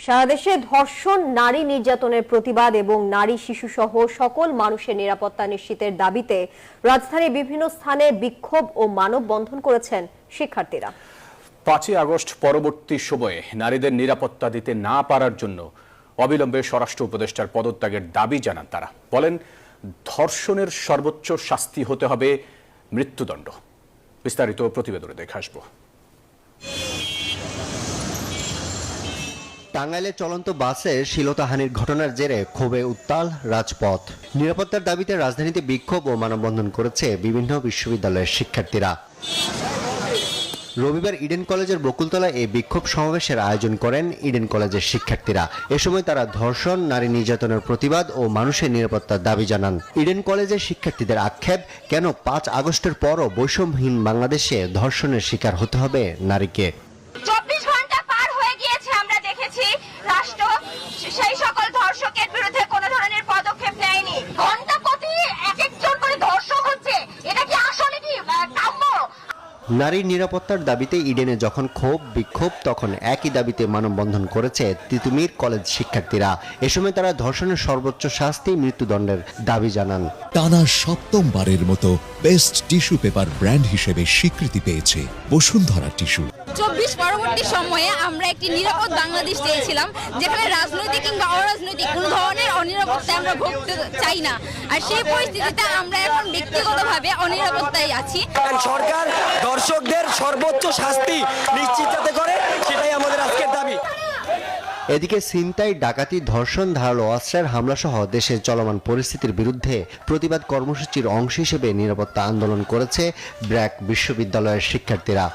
সারা দেশে ধর্ষণ, নারী নির্যাতনের প্রতিবাদ এবং নারী শিশু সহ সকল মানুষের নিরাপত্তা নিশ্চিতের দাবিতে রাজধানীর বিভিন্ন স্থানে বিক্ষোভ ও মানববন্ধন করেছেন শিক্ষার্থীরা। 5ই আগস্ট পরবর্তী সময়ে নারীদের নিরাপত্তা দিতে না পারার জন্য অবিলম্বে স্বরাষ্ট্র উপদেষ্টার পদত্যাগের দাবি জানান তারা। বলেন, ধর্ষণের সর্বোচ্চ শাস্তি হতে হবে মৃত্যুদণ্ড। বিস্তারিত প্রতিবেদনে দেখে আসব। টাঙ্গাইলে চলন্ত বাসে শ্লীলতাহানির ঘটনার জেরে ক্ষোভে উত্তাল রাজপথ। নিরাপত্তার দাবিতে রাজধানীতে বিক্ষোভ ও মানববন্ধন করেছে বিভিন্ন বিশ্ববিদ্যালয়ের শিক্ষার্থীরা। রবিবার ইডেন কলেজের বকুলতলায় এই বিক্ষোভ সমাবেশের আয়োজন করেন ইডেন কলেজের শিক্ষার্থীরা। এ সময় তারা ধর্ষণ, নারী নির্যাতনের প্রতিবাদ ও মানুষের নিরাপত্তার দাবি জানান। ইডেন কলেজের শিক্ষার্থীদের আক্ষেপ, কেন 5 আগস্টের পরও বৈষম্যহীন বাংলাদেশে ধর্ষণের শিকার হতে হবে নারীকে। 24 ঘন্টা পার হয়ে গিয়েছে, আমরা দেখেছি রাষ্ট্র সেই সকল ধর্ষকের বিরুদ্ধে কোনো ধরনের পদক্ষেপ নেয়নি। ঘন্টা প্রতি এক একজন করে ধর্ষক হচ্ছে, এটা কি আসলে কি কাম্য? নারী নিরাপত্তার দাবিতে ইডেনে যখন ক্ষোভ বিক্ষোভ, তখন একই দাবিতে মানববন্ধন করেছে তিতুমির কলেজ শিক্ষার্থীরা। এ সময় তারা ধর্ষণের সর্বোচ্চ শাস্তি মৃত্যুদণ্ডের দাবি জানান। টানা 7মবারের মতো বেস্ট টিস্যু পেপার ব্র্যান্ড হিসেবে স্বীকৃতি পেয়েছে বসুন্ধরা টিস্যু। 24 পরবর্তী সময়ে আমরা একটি নিরাপদ বাংলাদেশ চেয়েছিলাম, যেখানে রাজনৈতিক কিংবা অরাজনৈতিক কোনো ধরনের অনিরাপত্তায় আমরা ভুগতে চাই না। আর সেই পরিস্থিতিতে আমরা এখন ব্যক্তিগতভাবে অনিরাপত্তায় আছি। সরকার দর্শকদের সর্বোচ্চ শাস্তি নিশ্চিত যাতে করে, সেটাই আমাদের আজকের দাবি। এদিকে ছিনতাই, ডাকাতি, ধর্ষণ, ধারালো অস্ত্রের হামলা সহ দেশের চলমান পরিস্থিতির বিরুদ্ধে প্রতিবাদ কর্মসূচির অংশ হিসেবে নিরাপত্তা আন্দোলন করেছে ব্র্যাক বিশ্ববিদ্যালয়ের শিক্ষার্থীরা।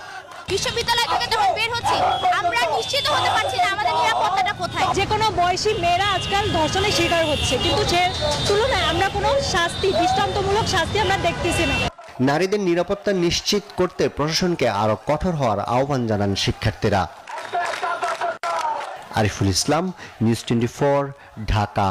বিশ্ববিদ্যালয় থেকে যখন বের হচ্ছে, আমরা নিশ্চিত হতে পারছি না আমাদের নিরাপত্তাটা কোথায়। যে কোনো বয়সী মেয়েরা আজকাল ধর্ষণের শিকার হচ্ছে, কিন্তু সে তুলনায় আমরা কোনো শাস্তি, দৃষ্টান্তমূলক শাস্তি আমরা দেখতেছি না। নারীদের নিরাপত্তা নিশ্চিত করতে প্রশাসনকে আরো কঠোর হওয়ার আহ্বান জানান শিক্ষার্থীরা। আরিফুল ইসলাম, নিউজ 24, ঢাকা।